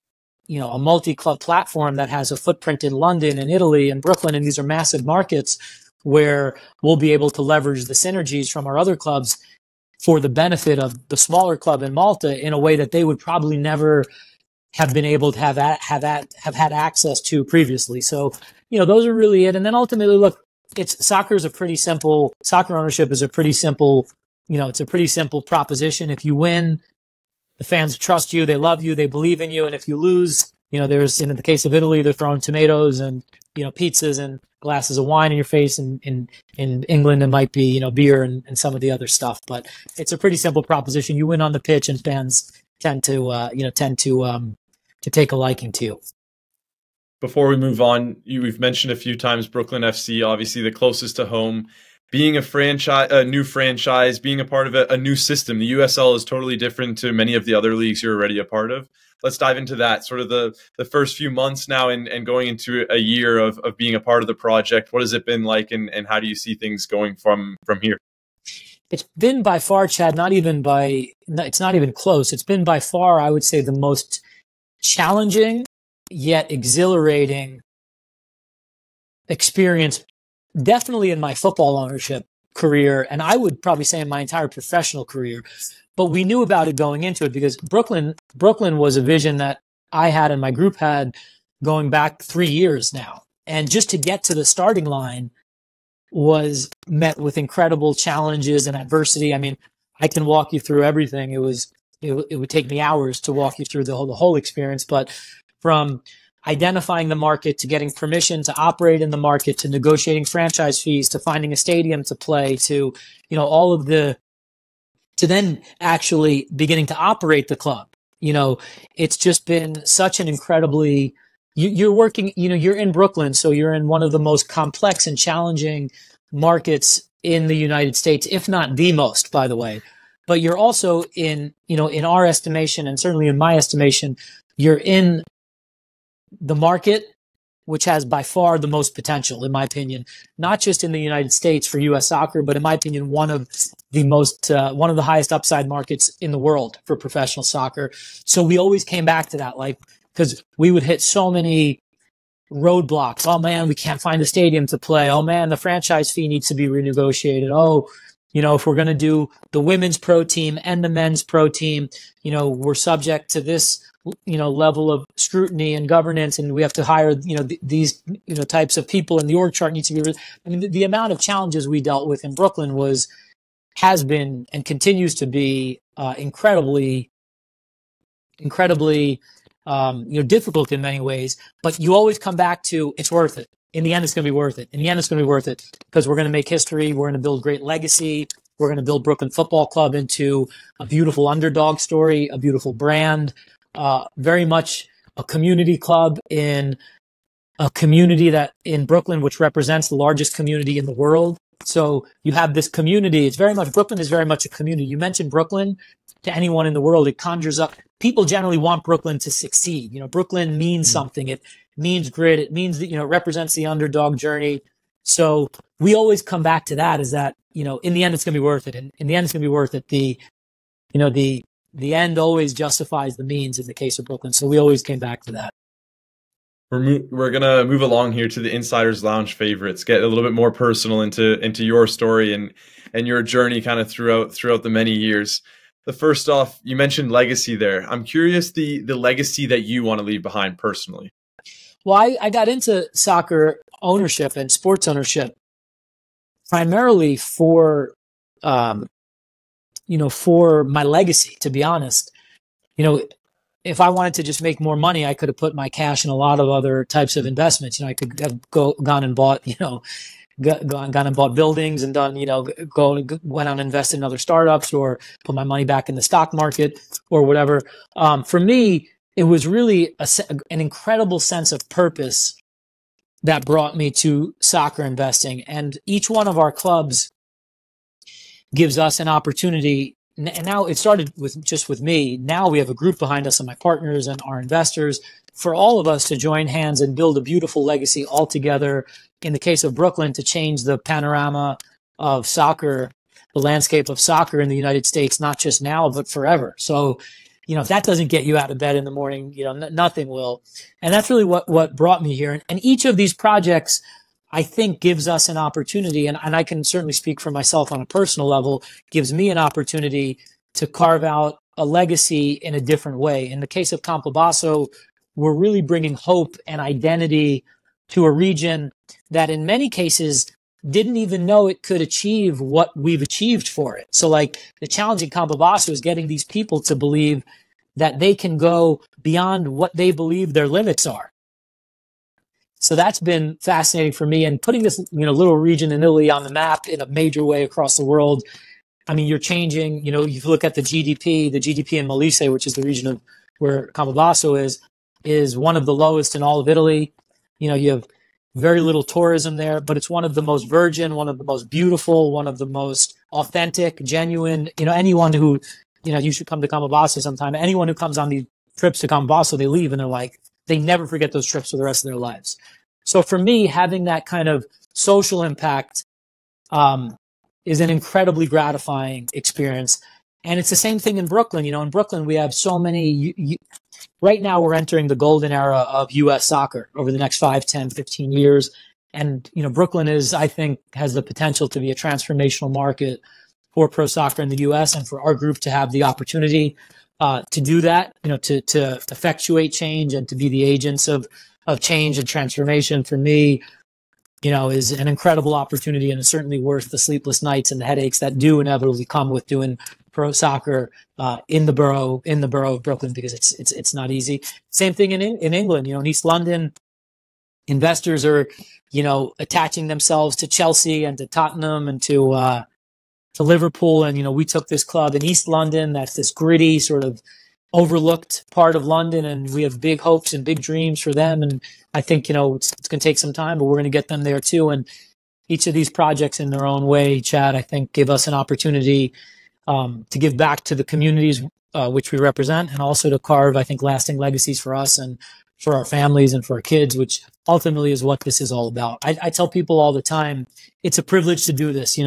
multi-club platform that has a footprint in London and Italy and Brooklyn, and these are massive markets where we'll be able to leverage the synergies from our other clubs for the benefit of the smaller club in Malta in a way that they would probably never have been able to have had access to previously. So, those are really it. And then ultimately, look, soccer ownership is a pretty simple, it's a pretty simple proposition. If you win, the fans trust you, they love you, they believe in you. And if you lose, there's, in the case of Italy, they're throwing tomatoes and, pizzas and glasses of wine in your face. And in England, it might be, beer and some of the other stuff. But it's a pretty simple proposition. You win on the pitch, and fans tend to take a liking to you. Before we move on, we've mentioned a few times Brooklyn FC, obviously the closest to home. Being a new franchise, being a part of a new system. The USL is totally different to many of the other leagues you're already a part of. Let's dive into that, sort of the first few months now and going into a year of being a part of the project. What has it been like, and how do you see things going from here? It's been by far, Chad, it's not even close. It's been by far, I would say, the most challenging yet exhilarating experience, definitely in my football ownership career, and I would probably say in my entire professional career. But we knew about it going into it because Brooklyn was a vision that I had and my group had going back 3 years now. And just to get to the starting line was met with incredible challenges and adversity. I mean, I can walk you through everything. It would take me hours to walk you through the whole experience, but from identifying the market to getting permission to operate in the market to negotiating franchise fees to finding a stadium to play to, to then actually beginning to operate the club. It's just been such an incredibly, you're working, you're in Brooklyn, so you're in one of the most complex and challenging markets in the United States, if not the most, by the way. But you're also in our estimation, and certainly in my estimation, you're in the market which has by far the most potential, in my opinion, not just in the United States for U.S. soccer, but in my opinion, one of the highest upside markets in the world for professional soccer. So we always came back to that, like, because we would hit so many roadblocks. Oh man, we can't find a stadium to play. Oh man, the franchise fee needs to be renegotiated. Oh, if we're going to do the women's pro team and the men's pro team, we're subject to this, level of scrutiny and governance, and we have to hire, these, types of people, and the org chart needs to be. I mean, the amount of challenges we dealt with in Brooklyn has been and continues to be incredibly difficult in many ways, but you always come back to it's worth it. In the end, it's going to be worth it. In the end, it's going to be worth it because we're going to make history. We're going to build great legacy. We're going to build Brooklyn Football Club into a beautiful underdog story, a beautiful brand, very much a community club in a community that in Brooklyn, which represents the largest community in the world. So you have this community. Brooklyn is very much a community. You mentioned Brooklyn to anyone in the world, it conjures up. People generally want Brooklyn to succeed. Brooklyn means something. It means grit. It means that, it represents the underdog journey. So we always come back to that, is that, in the end, it's going to be worth it. And in the end, it's going to be worth it. The end always justifies the means in the case of Brooklyn. So we always came back to that. We're going to move along here to the Insider's Lounge favorites, get a little bit more personal into your story and your journey kind of throughout the many years. The first off, you mentioned legacy there. I'm curious the legacy that you want to leave behind personally. Well, I got into soccer ownership and sports ownership primarily for my legacy, to be honest. If I wanted to just make more money, I could have put my cash in a lot of other types of investments. I could have gone and bought, gone and bought buildings and done, went out and invested in other startups or put my money back in the stock market or whatever. For me, it was really an incredible sense of purpose that brought me to soccer investing. And each one of our clubs gives us an opportunity. And now it started with me. Now we have a group behind us and my partners and our investors for all of us to join hands and build a beautiful legacy all together. In the case of Brooklyn, to change the panorama of soccer, the landscape of soccer in the United States, not just now, but forever. So, if that doesn't get you out of bed in the morning, nothing will. And that's really what brought me here. And each of these projects, I think, gives us an opportunity, and I can certainly speak for myself on a personal level, gives me an opportunity to carve out a legacy in a different way. In the case of Campobasso, we're really bringing hope and identity to a region that in many cases didn't even know it could achieve what we've achieved for it. So like the challenge in Campobasso is getting these people to believe that they can go beyond what they believe their limits are. So that's been fascinating for me, and putting this, little region in Italy on the map in a major way across the world. I mean, you're changing, you look at the GDP in Molise, which is the region of where Campobasso is one of the lowest in all of Italy. You have very little tourism there, but it's one of the most virgin, one of the most beautiful, one of the most authentic, genuine. Anyone who, you should come to Campobasso sometime. Anyone who comes on these trips to Campobasso, they leave and they're like, they never forget those trips for the rest of their lives. So for me, having that kind of social impact is an incredibly gratifying experience. And it's the same thing in Brooklyn. In Brooklyn, we have so many. Right now, we're entering the golden era of U.S. soccer over the next 5, 10, 15 years. And, Brooklyn I think, has the potential to be a transformational market for pro soccer in the U.S. and for our group to have the opportunity to do that, to effectuate change and to be the agents of change and transformation. For me, is an incredible opportunity, and it's certainly worth the sleepless nights and the headaches that do inevitably come with doing pro soccer in the borough of Brooklyn, because it's not easy. Same thing in England, in East London, investors are, attaching themselves to Chelsea and to Tottenham and to Liverpool. And, we took this club in East London, that's this gritty sort of overlooked part of London, and we have big hopes and big dreams for them. And I think, it's going to take some time, but we're going to get them there too. And each of these projects in their own way, Chad, I think give us an opportunity to give back to the communities which we represent, and also to carve, I think, lasting legacies for us and for our families and for our kids, which ultimately is what this is all about. I tell people all the time, it's a privilege to do this.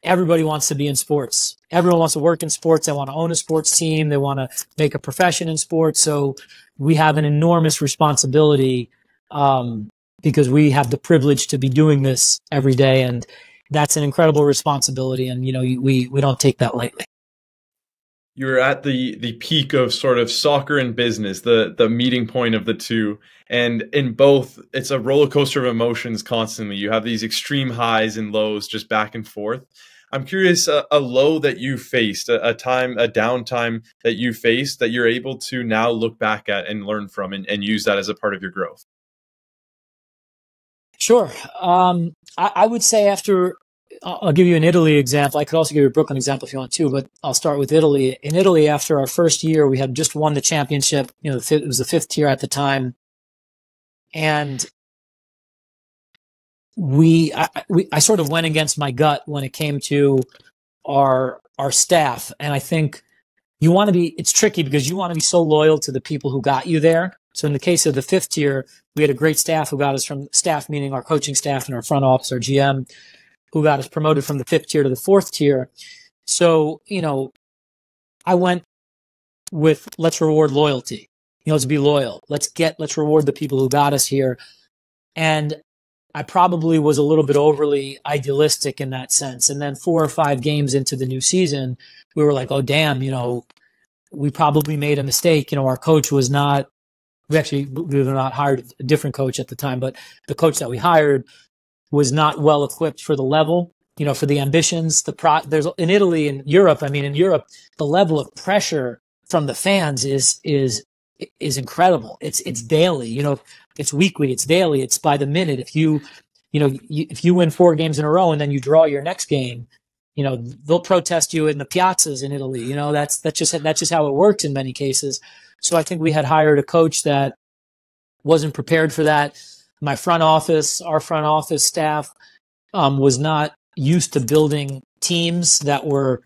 Everybody wants to be in sports. Everyone wants to work in sports. They want to own a sports team. They want to make a profession in sports. So we have an enormous responsibility because we have the privilege to be doing this every day. And that's an incredible responsibility. And, we don't take that lightly. You're at the peak of sort of soccer and business, the meeting point of the two. And in both, it's a roller coaster of emotions constantly. You have these extreme highs and lows just back and forth. I'm curious, a low that you faced, a downtime that you faced that you're able to now look back at and learn from and use that as a part of your growth. Sure. I would say I'll give you an Italy example. I could also give you a Brooklyn example if you want to, but I'll start with Italy. In Italy, after our first year, we had just won the championship. It was the 5th tier at the time. And I sort of went against my gut when it came to our staff. And I think it's tricky because you want to be so loyal to the people who got you there. So in the case of the 5th tier, we had a great staff who got us from staff, meaning our coaching staff and our front office, our GM, who got us promoted from the 5th tier to the 4th tier. So, I went with let's reward loyalty. Let's be loyal. Let's reward the people who got us here. And I probably was a little bit overly idealistic in that sense. And then 4 or 5 games into the new season, we were like, oh, damn, we probably made a mistake. Our coach was not, we were not hired a different coach at the time, but the coach that we hired was not well equipped for the level, for the ambitions. There's in Italy and Europe. In Europe, the level of pressure from the fans is incredible. It's daily, it's weekly, it's daily, it's by the minute. If you win 4 games in a row and then you draw your next game, they'll protest you in the piazzas in Italy. That's just how it works in many cases. So I think we had hired a coach that wasn't prepared for that. Our front office staff was not used to building teams that were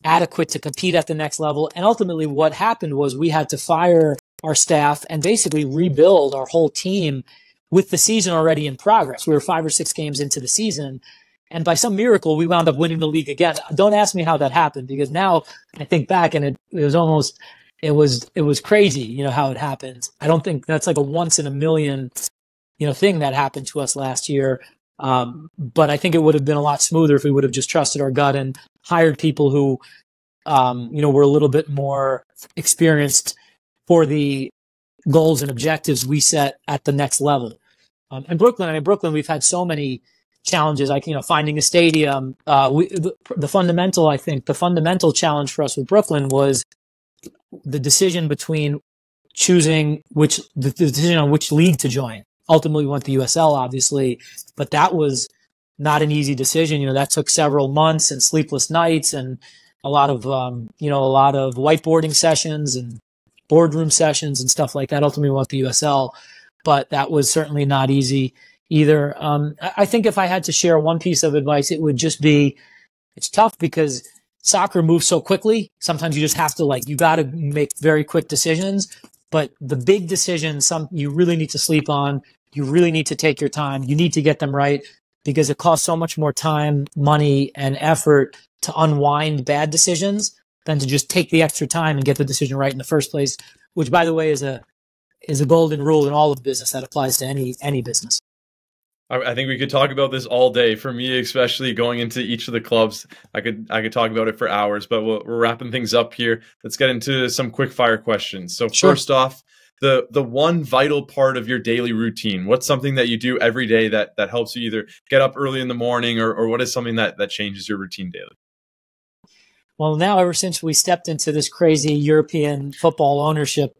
adequate to compete at the next level. And ultimately what happened was we had to fire our staff and basically rebuild our whole team with the season already in progress. We were 5 or 6 games into the season. And by some miracle, we wound up winning the league again. Don't ask me how that happened, because now I think back and it was crazy, how it happened. I don't think that's like a once in a million, thing that happened to us last year. But I think it would have been a lot smoother if we would have just trusted our gut and hired people who, were a little bit more experienced for the goals and objectives we set at the next level. In Brooklyn, we've had so many challenges, like, finding a stadium. The fundamental challenge for us with Brooklyn was the decision between choosing the decision on which league to join. Ultimately, we went to USL, obviously, but that was not an easy decision. That took several months and sleepless nights and a lot of whiteboarding sessions and boardroom sessions and stuff like that. Ultimately, we went to USL, but that was certainly not easy either. I think if I had to share one piece of advice, it would just be, it's tough because soccer moves so quickly. Sometimes you just have to you got to make very quick decisions, but the big decisions, you really need to sleep on. You really need to take your time. You need to get them right because it costs so much more time, money, and effort to unwind bad decisions than to just take the extra time and get the decision right in the first place, which, by the way, is a golden rule in all of business that applies to any business. I think we could talk about this all day. For me, especially going into each of the clubs, I could talk about it for hours, but we're wrapping things up here. Let's get into some quick fire questions. So Sure. First off, the one vital part of your daily routine. What's something that you do every day that helps you either get up early in the morning or what is something that changes your routine daily? Well, now ever since we stepped into this crazy European football ownership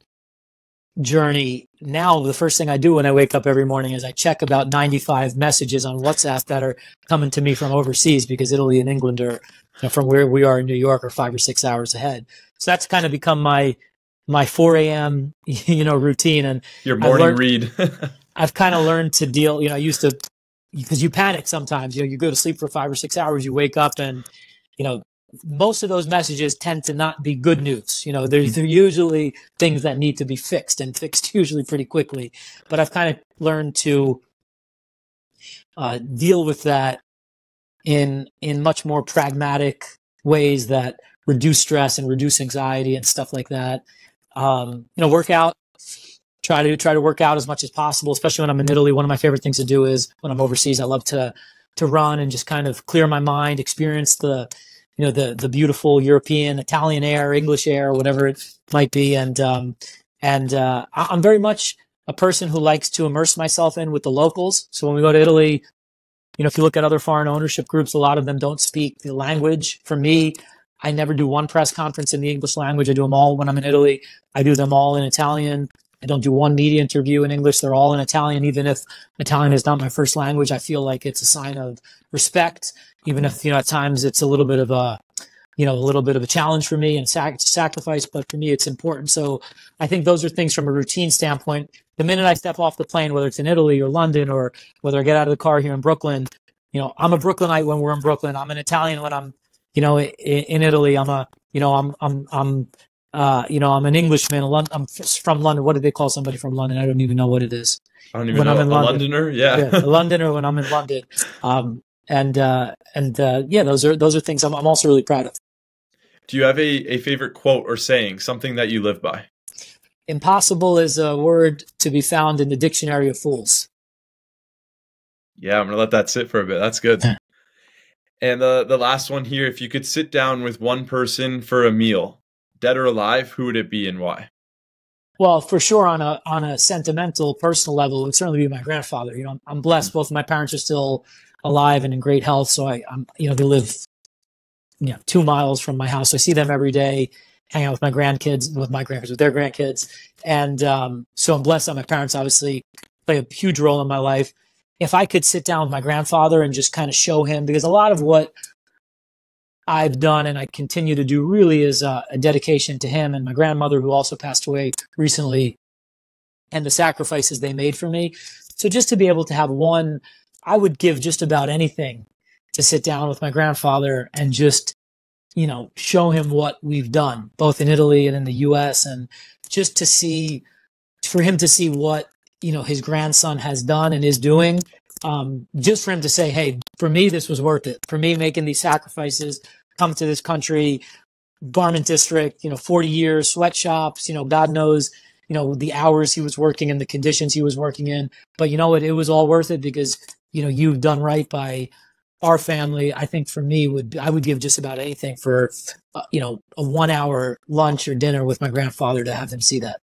journey, now the first thing I do when I wake up every morning is I check about 95 messages on WhatsApp that are coming to me from overseas, because Italy and England are, from where we are in New York, are 5 or 6 hours ahead. So that's kind of become my 4 a.m. routine. And your morning read. I've kind of learned to deal. I used to, because you panic sometimes. You go to sleep for 5 or 6 hours, you wake up and most of those messages tend to not be good news. You know, they're usually things that need to be fixed, and fixed usually pretty quickly. But I've kind of learned to deal with that in much more pragmatic ways that reduce stress and reduce anxiety and stuff like that. You know, work out. Try to work out as much as possible, especially when I'm in Italy. One of my favorite things to do is when I'm overseas, I love to run and just kind of clear my mind, experience the beautiful European, Italian air, English air, whatever it might be. And I'm very much a person who likes to immerse myself in with the locals. So when we go to Italy, you know, if you look at other foreign ownership groups, a lot of them don't speak the language. For me, I never do one press conference in the English language. I do them all when I'm in Italy. I do them all in Italian. I don't do one media interview in English. They're all in Italian. Even if Italian is not my first language, I feel like it's a sign of respect. Even if, you know, at times it's a little bit of a challenge for me and sacrifice, but for me, it's important. So I think those are things from a routine standpoint. The minute I step off the plane, whether it's in Italy or London, or whether I get out of the car here in Brooklyn, you know, I'm a Brooklynite when we're in Brooklyn. I'm an Italian when I'm, you know, in Italy. I'm an Englishman. I'm from London. What do they call somebody from London? I don't even know what it is. I don't even know. I'm in London. Londoner? Yeah. A Londoner when I'm in London. Those are things I'm also really proud of. Do you have a favorite quote or saying, something that you live by? Impossible is a word to be found in the dictionary of fools. Yeah, I'm going to let that sit for a bit. That's good. And the last one here, if you could sit down with one person for a meal, dead or alive, who would it be and why? Well, for sure, on a sentimental, personal level, it would certainly be my grandfather. You know, I'm blessed. Both of my parents are still alive and in great health. So they live, 2 miles from my house. So I see them every day, hang out with my grandkids, with their grandkids. And so I'm blessed that my parents obviously play a huge role in my life. If I could sit down with my grandfather and just kind of show him, because a lot of what I've done and I continue to do really is a dedication to him and my grandmother, who also passed away recently, and the sacrifices they made for me. So just to be able to have one, I would give just about anything to sit down with my grandfather and just, show him what we've done, both in Italy and in the US, and just for him to see what, his grandson has done and is doing. Just for him to say, hey, for me, this was worth it. For me, making these sacrifices, come to this country, garment district, 40 years, sweatshops, God knows, the hours he was working and the conditions he was working in. But you know what? It was all worth it because, you've done right by our family. I think for me, I would give just about anything for, a 1 hour lunch or dinner with my grandfather to have him see that.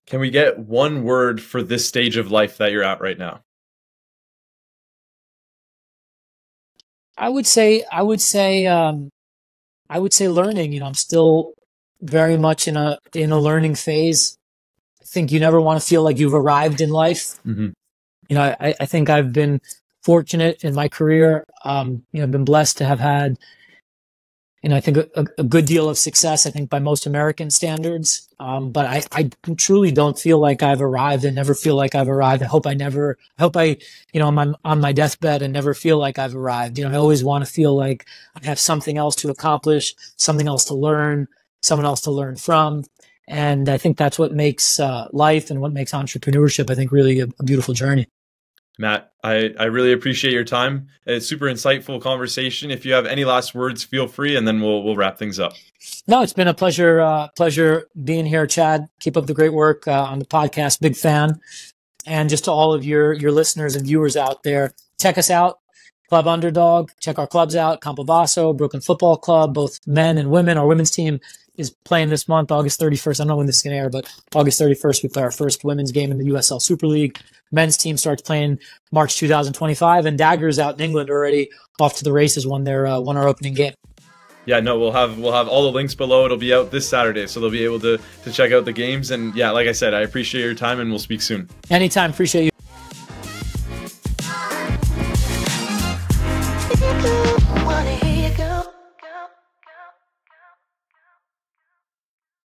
Can we get one word for this stage of life that you're at right now? I would say learning. I'm still very much in a learning phase. I think you never want to feel like you've arrived in life. Mm-hmm. I think I've been fortunate in my career. I've been blessed to have had, I think a good deal of success, I think by most American standards. But I truly don't feel like I've arrived and never feel like I've arrived. I hope I'm on my deathbed and never feel like I've arrived. I always want to feel like I have something else to accomplish, something else to learn, someone else to learn from. And I think that's what makes life and what makes entrepreneurship, I think, really a beautiful journey. Matt, I really appreciate your time. It's super insightful conversation. If you have any last words, feel free, and then we'll wrap things up. No, it's been a pleasure being here, Chad. Keep up the great work on the podcast. Big fan. And just to all of your listeners and viewers out there, check us out, Club Underdog. Check our clubs out, Campobasso, Brooklyn Football Club, both men and women. Our women's team is playing this month, August 31st. I don't know when this is going to air, but August 31st, we play our first women's game in the USL Super League. Men's team starts playing March 2025, and Daggers out in England already off to the races, won our opening game. Yeah, no, we'll have all the links below. It'll be out this Saturday, so they'll be able to check out the games. And yeah, like I said, I appreciate your time, and we'll speak soon. Anytime, appreciate you.